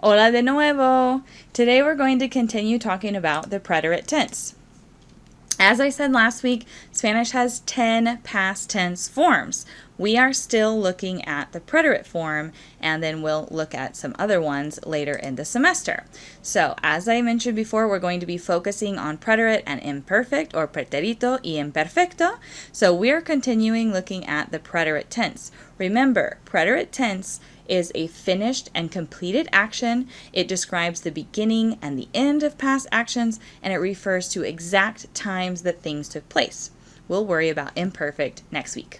Hola de nuevo! Today we're going to continue talking about the preterite tense. As I said last week, Spanish has 10 past tense forms. We are still looking at the preterite form, and then we'll look at some other ones later in the semester. So, as I mentioned before, we're going to be focusing on preterite and imperfect, or preterito y imperfecto. So, we're continuing looking at the preterite tense. Remember, preterite tense is a finished and completed action. It describes the beginning and the end of past actions, and it refers to exact times that things took place. We'll worry about imperfect next week.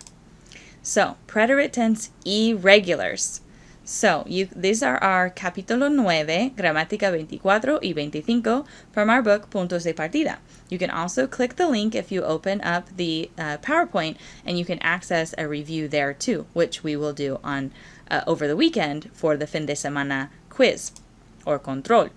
So, preterite tense irregulars. So, these are our capítulo 9, gramática 24 y 25 from our book Puntos de Partida. You can also click the link if you open up the PowerPoint, and you can access a review there too, which we will do on over the weekend for the fin de semana quiz or control.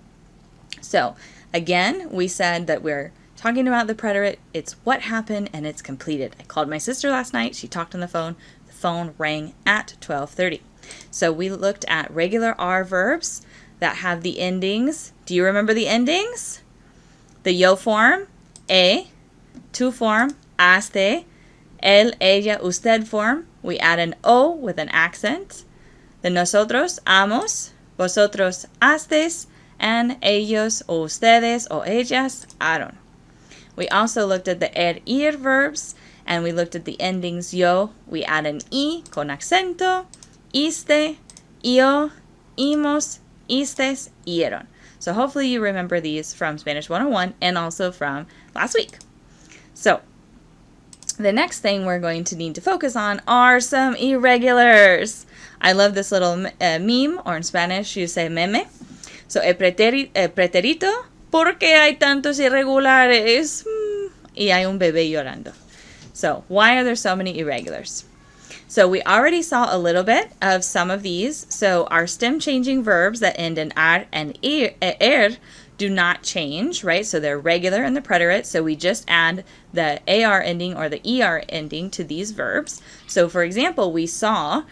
So, again, we said that we're talking about the preterite. It's what happened and it's completed. I called my sister last night. She talked on the phone. The phone rang at 12:30. So we looked at regular R verbs that have the endings. Do you remember the endings? The yo form, e, tu form, haste, él, ella, usted form. We add an o with an accent. The nosotros, hamos, vosotros, hastes, and ellos o ustedes o ellas, haron. We also looked at the ir verbs, and we looked at the endings yo. We add an I con acento, iste, io, imos, istes, ieron. So hopefully you remember these from Spanish 101 and also from last week. So the next thing we're going to need to focus on are some irregulars. I love this little meme, or in Spanish you say meme. So el preterito, ¿por qué hay tantos irregulares? Y hay un bebé llorando. So why are there so many irregulars? So we already saw a little bit of some of these. So our stem changing verbs that end in ar and er do not change, right? So they're regular in the preterite. So we just add the AR ending or the ER ending to these verbs. So for example, we saw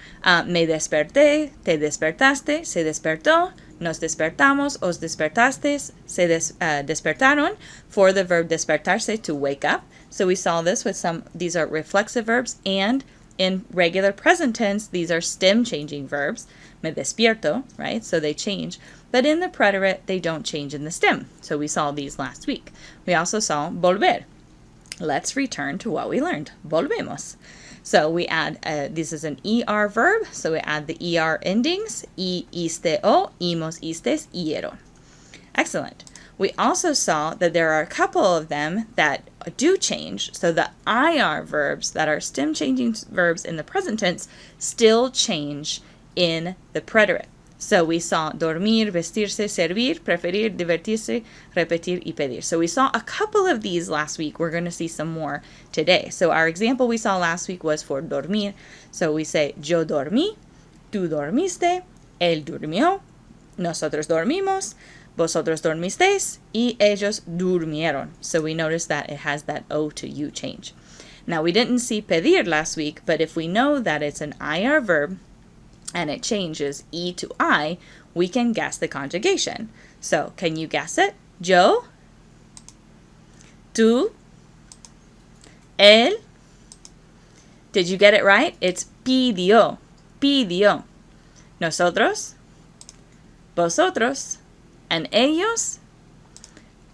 me desperté, te despertaste, se despertó, nos despertamos, os despertastes, se despertaron, for the verb despertarse, to wake up. So we saw this with these are reflexive verbs, and in regular present tense, these are stem changing verbs. Me despierto, right? So they change. But in the preterite, they don't change in the stem. So we saw these last week. We also saw volver. Let's return to what we learned. Volvemos. So we add, this is an ER verb, so we add the ER endings, I, iste, o, imos, istes, ieron. Excellent. We also saw that there are a couple of them that do change. So the IR verbs that are stem changing verbs in the present tense still change in the preterite. So we saw dormir, vestirse, servir, preferir, divertirse, repetir, y pedir. So we saw a couple of these last week. We're going to see some more today. So our example we saw last week was for dormir. So we say yo dormí, tú dormiste, él durmió, nosotros dormimos, vosotros dormisteis, y ellos durmieron. So we notice that it has that O to U change. Now we didn't see pedir last week, but if we know that it's an IR verb, and it changes E to I, we can guess the conjugation. So, can you guess it? Yo, tú, él. Did you get it right? It's pidió, pidió. Nosotros, vosotros, and ellos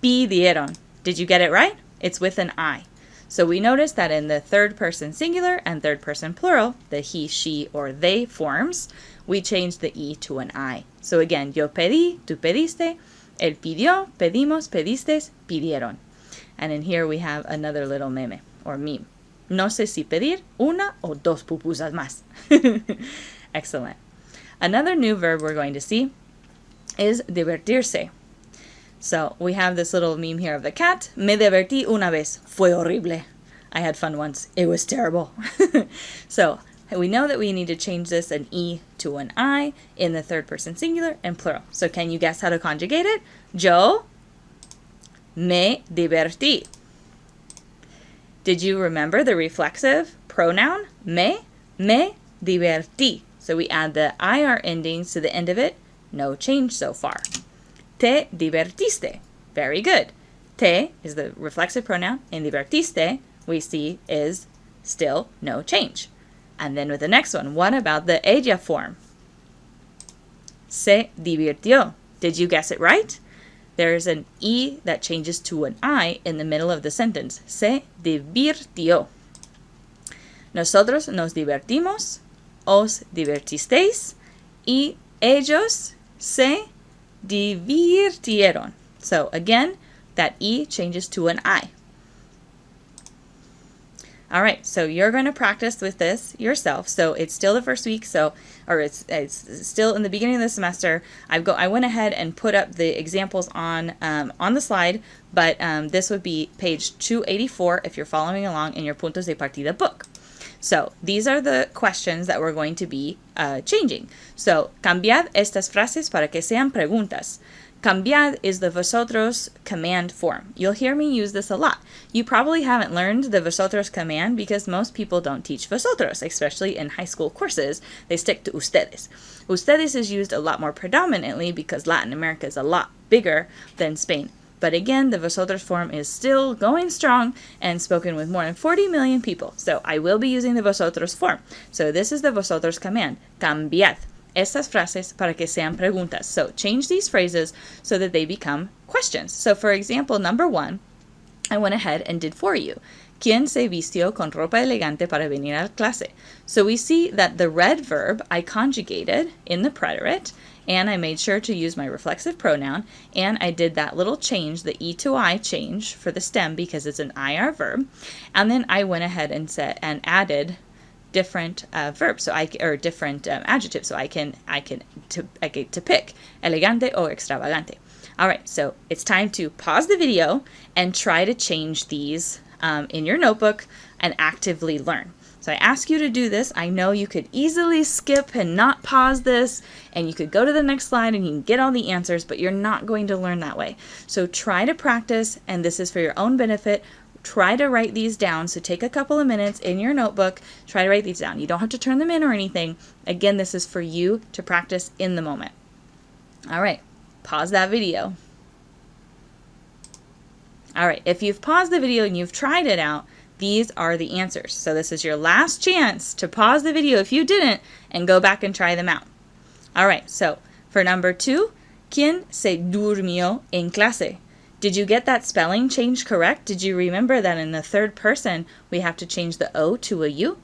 pidieron. Did you get it right? It's with an I. So we notice that in the third person singular and third person plural, the he, she, or they forms, we change the E to an I. So again, yo pedí, tú pediste, él pidió, pedimos, pedistes, pidieron. And in here we have another little meme, or meme. No sé si pedir una o dos pupusas más. Excellent. Another new verb we're going to see is divertirse. So we have this little meme here of the cat. Me divertí una vez. Fue horrible. I had fun once. It was terrible. So we know that we need to change this an E to an I in the third person singular and plural. So can you guess how to conjugate it? Yo me divertí. Did you remember the reflexive pronoun? Me divertí. So we add the IR endings to the end of it. no change so far. Te divertiste. Very good. Te is the reflexive pronoun, and divertiste, we see, is still no change. And then with the next one, what about the ella form? Se divirtió. Did you guess it right? There's an E that changes to an I in the middle of the sentence. Se divirtió. Nosotros nos divertimos, os divertisteis, y ellos se divirtieron. So again, that E changes to an I. All right, so you're going to practice with this yourself. So it's still the first week, or it's still in the beginning of the semester. I went ahead and put up the examples on the slide, but this would be page 284 if you're following along in your Puntos de Partida book. So these are the questions that we're going to be changing. So, cambiad estas frases para que sean preguntas. Cambiad is the vosotros command form. You'll hear me use this a lot. You probably haven't learned the vosotros command because most people don't teach vosotros, especially in high school courses. They stick to ustedes. Ustedes is used a lot more predominantly because Latin America is a lot bigger than Spain. But again, the vosotros form is still going strong and spoken with more than 40 million people. So I will be using the vosotros form. So this is the vosotros command. Cambiad estas frases para que sean preguntas. So change these phrases so that they become questions. So for example, number 1, I went ahead and did for you. ¿Quién se vistió con ropa elegante para venir a clase? So we see that the red verb I conjugated in the preterite, and I made sure to use my reflexive pronoun, and I did that little change, the E to I change for the stem because it's an IR verb, and then I went ahead and added different verbs, different adjectives, so I can to pick elegante or extravagante. All right, so it's time to pause the video and try to change these in your notebook and actively learn. So I ask you to do this. I know you could easily skip and not pause this, and you could go to the next slide and you can get all the answers, but you're not going to learn that way. So try to practice, and this is for your own benefit. Try to write these down. So take a couple of minutes in your notebook, try to write these down. You don't have to turn them in or anything. Again, this is for you to practice in the moment. All right, pause that video. All right, if you've paused the video and you've tried it out, these are the answers. So this is your last chance to pause the video if you didn't and go back and try them out. All right, so for number 2, ¿Quién se durmió en clase? Did you get that spelling change correct? Did you remember that in the third person we have to change the O to a U?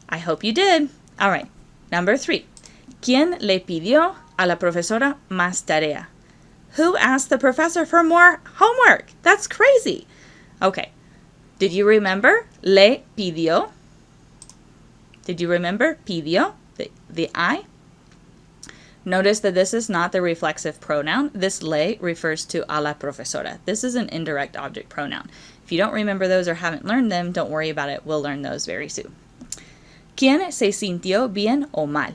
I hope you did. All right, number 3. ¿Quién le pidió a la profesora más tarea? Who asked the professor for more homework? That's crazy. Okay. Did you remember le pidió? Did you remember pidió, the I? Notice that this is not the reflexive pronoun. This le refers to a la profesora. This is an indirect object pronoun. If you don't remember those or haven't learned them, don't worry about it. We'll learn those very soon. ¿Quién se sintió bien o mal?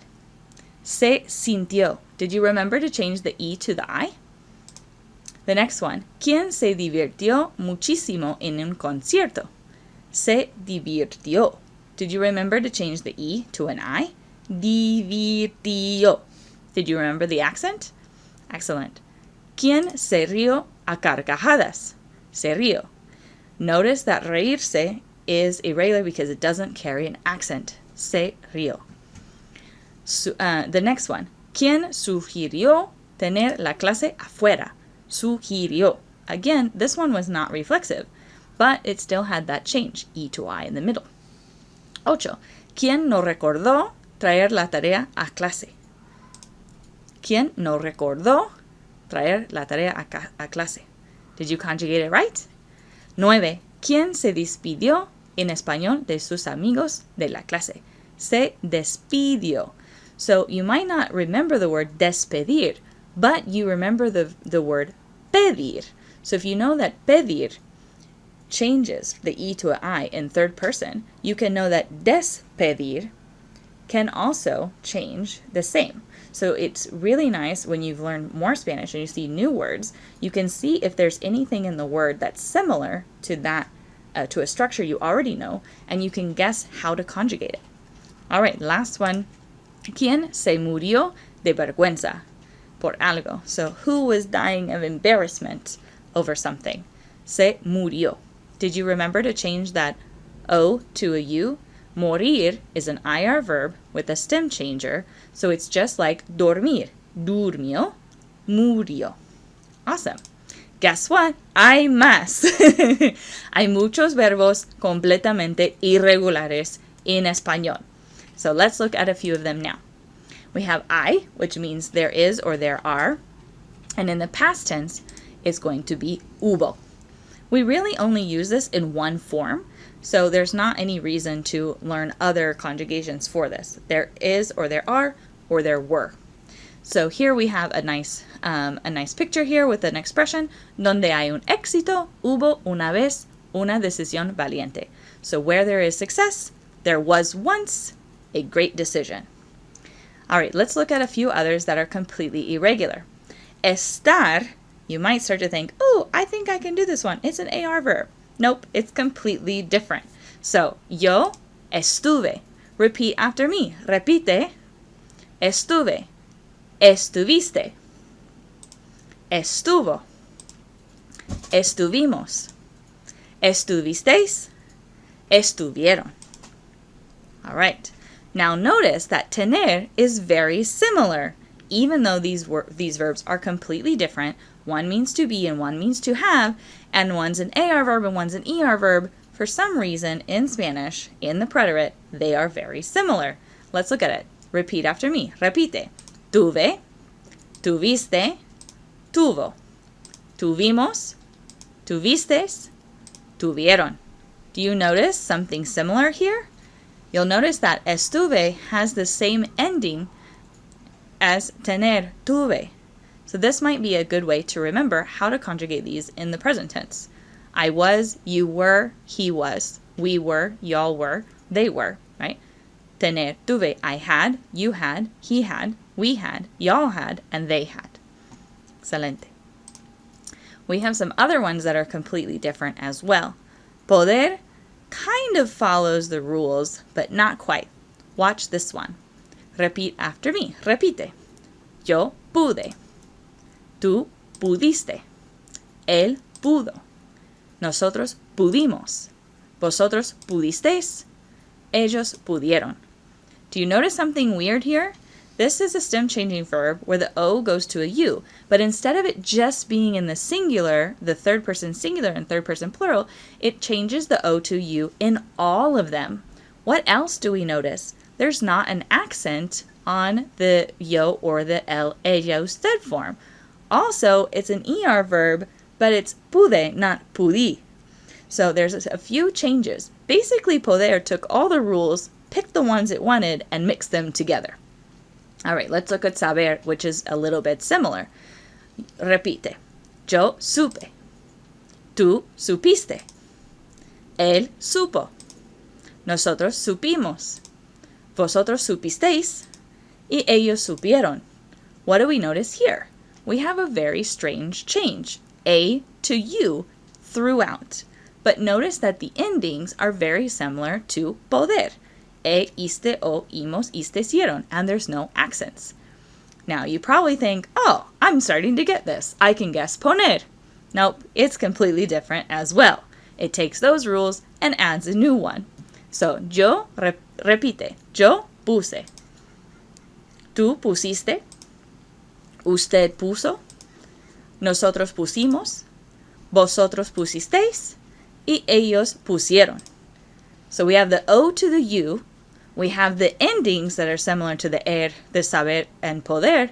Se sintió. Did you remember to change the E to the I? The next one, ¿Quién se divirtió muchísimo en un concierto? Se divirtió. Did you remember to change the E to an I? Divirtió. Did you remember the accent? Excellent. ¿Quién se rió a carcajadas? Se rió. Notice that reírse is irregular because it doesn't carry an accent. Se rió. The next one, ¿Quién sugirió tener la clase afuera? Sugirió. Again, this one was not reflexive, but it still had that change, E to I in the middle. 8. ¿Quién no recordó traer la tarea a clase? ¿Quién no recordó traer la tarea a clase? Did you conjugate it right? 9. ¿Quién se despidió en español de sus amigos de la clase? Se despidió. So you might not remember the word despedir, but you remember the word pedir. So if you know that pedir changes the E to an I in third person, you can know that despedir can also change the same. So it's really nice when you've learned more Spanish and you see new words, you can see if there's anything in the word that's similar to that, to a structure you already know, and you can guess how to conjugate it. All right, last one. ¿Quién se murió de vergüenza? por algo. So who was dying of embarrassment over something? Se murió. Did you remember to change that O to a U? Morir is an IR verb with a stem changer, so it's just like dormir. Durmió, murió. Awesome. Guess what? Hay más. Hay muchos verbos completamente irregulares in español. So let's look at a few of them now. We have hay, which means there is or there are. And in the past tense, it's going to be hubo. We really only use this in one form, so there's not any reason to learn other conjugations for this. There is or there are or there were. So here we have a nice picture here with an expression, donde hay un éxito, hubo una vez una decisión valiente. So where there is success, there was once a great decision. All right, let's look at a few others that are completely irregular. Estar, you might start to think, oh, I think I can do this one. It's an AR verb. Nope, it's completely different. So, yo estuve. Repeat after me. Repite. Estuve. Estuviste. Estuvo. Estuvimos. Estuvisteis. Estuvieron. All right. Now notice that tener is very similar. Even though these verbs are completely different, one means to be and one means to have, and one's an AR verb and one's an ER verb, for some reason in Spanish, in the preterite, they are very similar. Let's look at it. Repeat after me. Repite. Tuve, tuviste, tuvo, tuvimos, tuvistes, tuvieron. Do you notice something similar here? You'll notice that estuve has the same ending as tener, tuve. So this might be a good way to remember how to conjugate these in the present tense. I was, you were, he was, we were, y'all were, they were, right? Tener, tuve, I had, you had, he had, we had, y'all had, and they had. Excelente. We have some other ones that are completely different as well. Poder kind of follows the rules, but not quite. Watch this one. Repeat after me. Repite. Yo pude. Tú pudiste. Él pudo. Nosotros pudimos. Vosotros pudisteis. Ellos pudieron. Do you notice something weird here? This is a stem changing verb where the O goes to a U, but instead of it just being in the singular, the third person singular and third person plural, it changes the O to U in all of them. What else do we notice? There's not an accent on the yo or the el, ella, usted form. Also, it's an ER verb, but it's pude, not pudi. So there's a few changes. Basically, poder took all the rules, picked the ones it wanted, and mixed them together. All right, let's look at saber, which is a little bit similar. Repite. Yo supe. Tú supiste. Él supo. Nosotros supimos. Vosotros supisteis. Y ellos supieron. What do we notice here? We have a very strange change. A to U throughout. But notice that the endings are very similar to poder. E, iste, o, imos, hicieron, and there's no accents. Now, you probably think, oh, I'm starting to get this. I can guess poner. Nope, it's completely different as well. It takes those rules and adds a new one. So, yo, repite, yo puse. Tú pusiste. Usted puso. Nosotros pusimos. Vosotros pusisteis. Y ellos pusieron. So we have the O to the U. We have the endings that are similar to the the saber, and poder,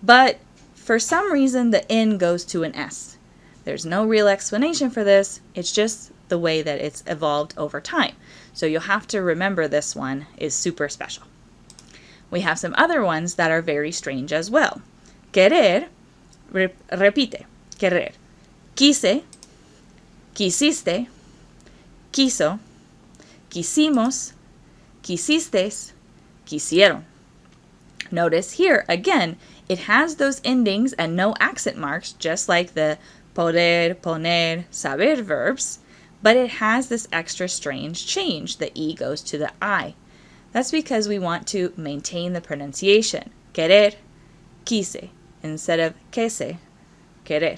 but for some reason the N goes to an S. There's no real explanation for this. It's just the way that it's evolved over time. So you'll have to remember this one is super special. We have some other ones that are very strange as well. Querer, repite, querer. Quise, quisiste, quiso, quisimos, quisistes, quisieron. Notice here, again, it has those endings and no accent marks, just like the poder, poner, saber verbs, but it has this extra strange change. The E goes to the I. That's because we want to maintain the pronunciation. Querer, quise, instead of quise, querer,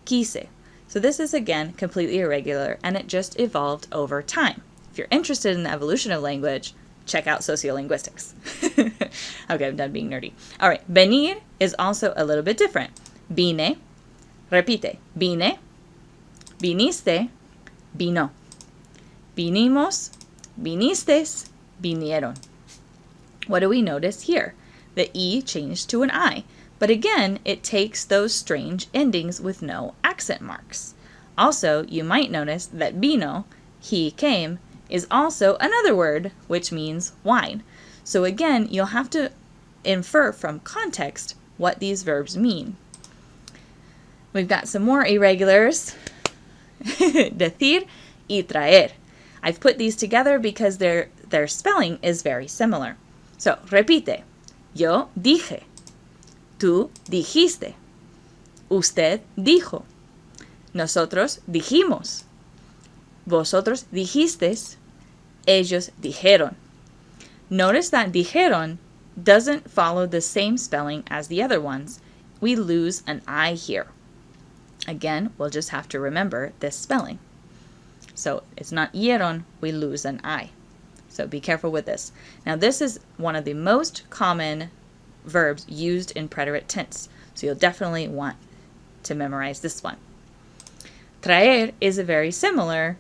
quise. So this is, again, completely irregular, and it just evolved over time. If you're interested in the evolution of language, check out sociolinguistics. Okay, I'm done being nerdy. All right, venir is also a little bit different. Vine, repite, vine, viniste, vino. Vinimos, vinistes, vinieron. What do we notice here? The E changed to an I. But again, it takes those strange endings with no accent marks. Also, you might notice that vino, he came, is also another word which means wine. So again, you'll have to infer from context what these verbs mean. We've got some more irregulars. Decir y traer. I've put these together because their spelling is very similar. So, repite. Yo dije. Tú dijiste. Usted dijo. Nosotros dijimos. Vosotros dijisteis. Ellos dijeron. Notice that dijeron doesn't follow the same spelling as the other ones. We lose an I here. Again, we'll just have to remember this spelling. So it's not hieron, we lose an I. So be careful with this. Now this is one of the most common verbs used in preterite tense. So you'll definitely want to memorize this one. Traer is a very similar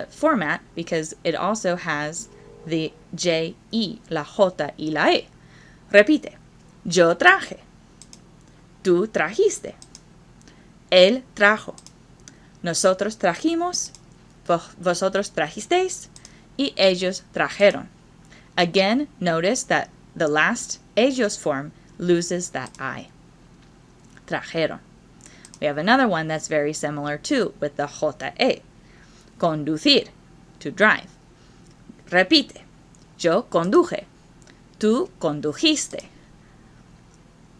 format because it also has the J, I, la J y la E. Repite. Yo traje. Tú trajiste. Él trajo. Nosotros trajimos. Vosotros trajisteis. Y ellos trajeron. Again, notice that the last ellos form loses that I. Trajeron. We have another one that's very similar too with the JE. Conducir, to drive. Repite. Yo conduje. Tú condujiste.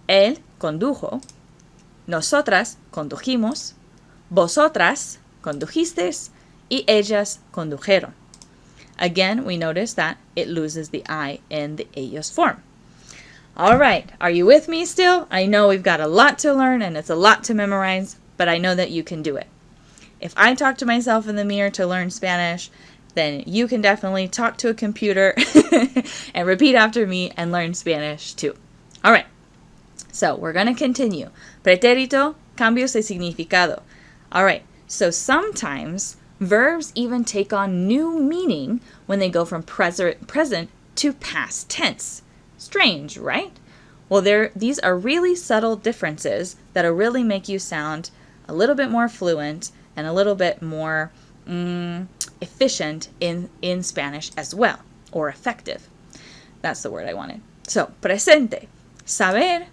Él condujo. Nosotras condujimos. Vosotras condujisteis. Y ellas condujeron. Again, we notice that it loses the I in the ellos form. All right, are you with me still? I know we've got a lot to learn and it's a lot to memorize, but I know that you can do it. If I talk to myself in the mirror to learn Spanish, then you can definitely talk to a computer and repeat after me and learn Spanish too. All right, so we're going to continue. Pretérito, cambios de significado. All right, so sometimes verbs even take on new meaning when they go from present to past tense. Strange, right? Well, these are really subtle differences that'll really make you sound a little bit more fluent and a little bit more efficient in Spanish as well, or effective. That's the word I wanted. So, presente. Saber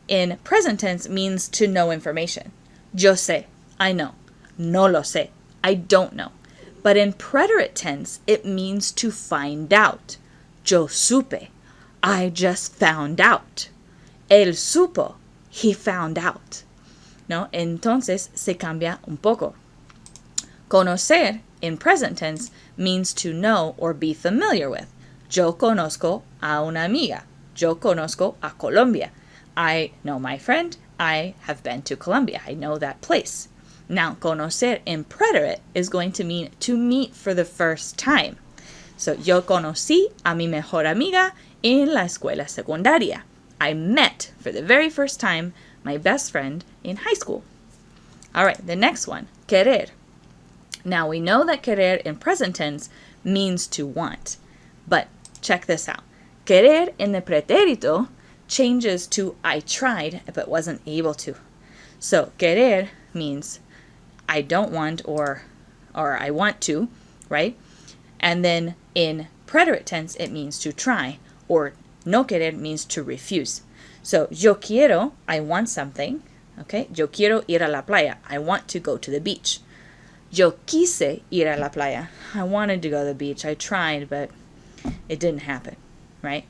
in present tense means to know information. Yo sé, I know. No lo sé, I don't know. But in preterite tense, it means to find out. Yo supe, I just found out. Él supo, he found out. ¿No? Entonces se cambia un poco. Conocer in present tense means to know or be familiar with. Yo conozco a una amiga. Yo conozco a Colombia. I know my friend. I have been to Colombia. I know that place. Now, conocer in preterite is going to mean to meet for the first time. So, yo conocí a mi mejor amiga en la escuela secundaria. I met for the very first time my best friend in high school. All right, the next one, querer. Now, we know that querer in present tense means to want. But check this out. Querer in the pretérito changes to I tried but wasn't able to. So, querer means I don't want or I want to, right? And then in preterite tense, it means to try, or no querer means to refuse. So, yo quiero, I want something, okay? Yo quiero ir a la playa, I want to go to the beach. Yo quise ir a la playa, I wanted to go to the beach, I tried, but it didn't happen, right?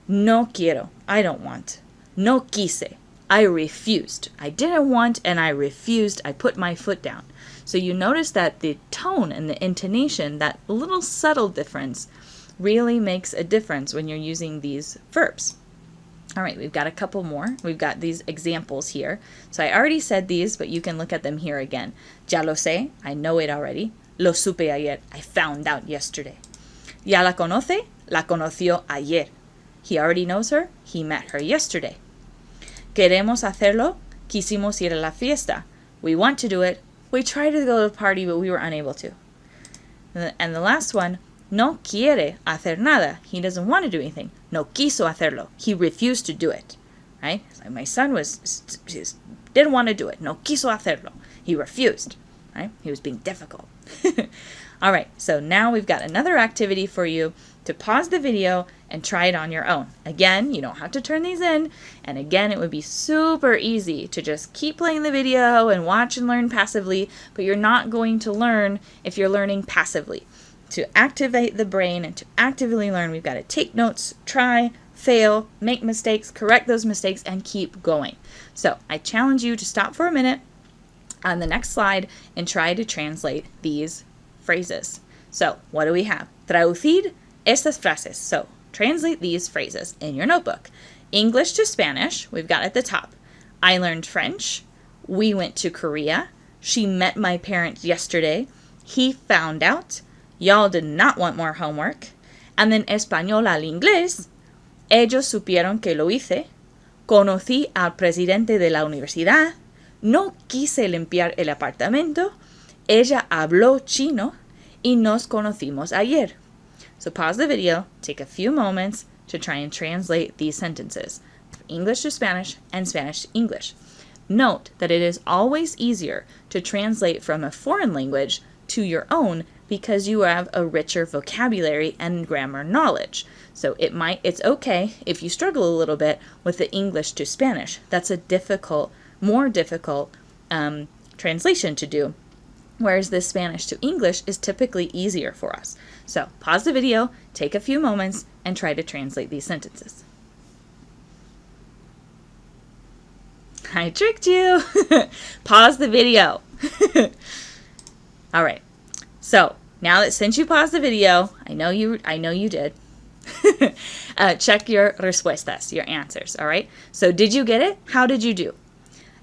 No quiero, I don't want. No quise, I refused. I didn't want and I refused. I put my foot down. So you notice that the tone and the intonation, that little subtle difference, really makes a difference when you're using these verbs. All right, we've got a couple more. We've got these examples here. So I already said these, but you can look at them here again. Ya lo sé, I know it already. Lo supe ayer, I found out yesterday. Ya la conoce, la conoció ayer. He already knows her, he met her yesterday. Queremos hacerlo, quisimos ir a la fiesta. We want to do it, we tried to go to the party, but we were unable to. And the last one, no quiere hacer nada. He doesn't want to do anything. No quiso hacerlo. He refused to do it. Right? Like my son didn't want to do it. No quiso hacerlo. He refused. Right? He was being difficult. All right. So now we've got another activity for you to pause the video and try it on your own. Again, you don't have to turn these in. And again, it would be super easy to just keep playing the video and watch and learn passively, but you're not going to learn if you're learning passively. To activate the brain and to actively learn, we've got to take notes, try, fail, make mistakes, correct those mistakes, and keep going. So I challenge you to stop for a minute on the next slide and try to translate these phrases. So what do we have? Traducir estas frases. So translate these phrases in your notebook. English to Spanish, we've got at the top. I learned French. We went to Korea. She met my parents yesterday. He found out. Y'all did not want more homework. And then español al inglés. Ellos supieron que lo hice. Conocí al presidente de la universidad. No quise limpiar el apartamento. Ella habló chino. Y nos conocimos ayer. So pause the video, take a few moments to try and translate these sentences. English to Spanish and Spanish to English. Note that it is always easier to translate from a foreign language to your own because you have a richer vocabulary and grammar knowledge. So it's okay if you struggle a little bit with the English to Spanish. That's a more difficult translation to do, whereas the Spanish to English is typically easier for us. So pause the video, take a few moments, and try to translate these sentences. I tricked you. Pause the video. All right. So now that since you paused the video, I know you did. Check your respuestas, your answers. All right. So did you get it? How did you do?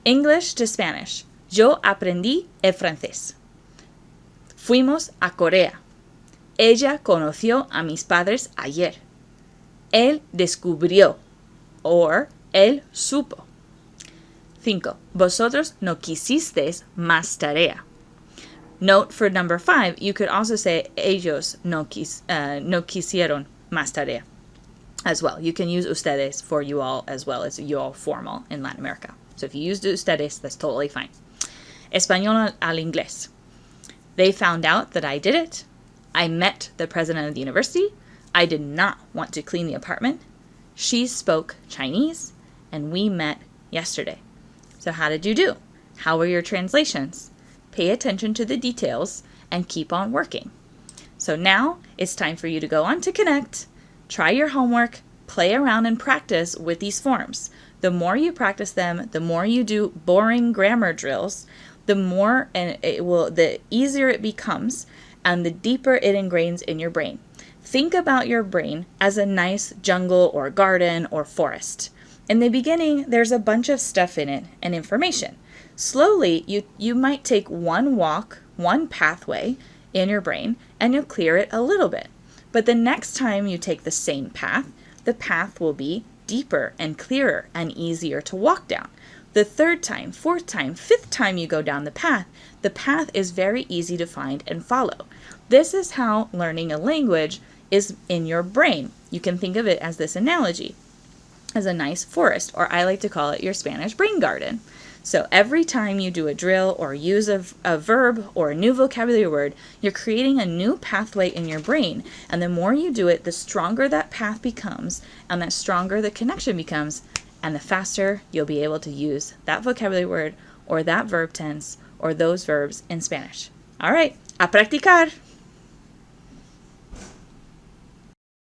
English to Spanish. Yo aprendí el francés. Fuimos a Corea. Ella conoció a mis padres ayer. Él descubrió. Or él supo. 5. Vosotros no quisisteis más tarea. Note for number 5, you could also say ellos no quisieron más tarea as well. You can use ustedes for you all as well as you all formal in Latin America. So if you use ustedes, that's totally fine. Español al inglés. They found out that I did it. I met the president of the university. I did not want to clean the apartment. She spoke Chinese, and we met yesterday. So how did you do? How were your translations? Pay attention to the details and keep on working. So now it's time for you to go on to Connect, try your homework, play around and practice with these forms. The more you practice them, the more you do boring grammar drills, the easier it becomes and the deeper it ingrains in your brain. Think about your brain as a nice jungle or garden or forest. In the beginning, there's a bunch of stuff in it and information. Slowly, you might take one walk, one pathway in your brain, and you'll clear it a little bit. But the next time you take the same path, the path will be deeper and clearer and easier to walk down. The third time, fourth time, fifth time you go down the path is very easy to find and follow. This is how learning a language is in your brain. You can think of it as this analogy, as a nice forest, or I like to call it your Spanish brain garden. So every time you do a drill or use a verb or a new vocabulary word, you're creating a new pathway in your brain. And the more you do it, the stronger that path becomes, and the stronger the connection becomes, and the faster you'll be able to use that vocabulary word or that verb tense or those verbs in Spanish. All right, a practicar.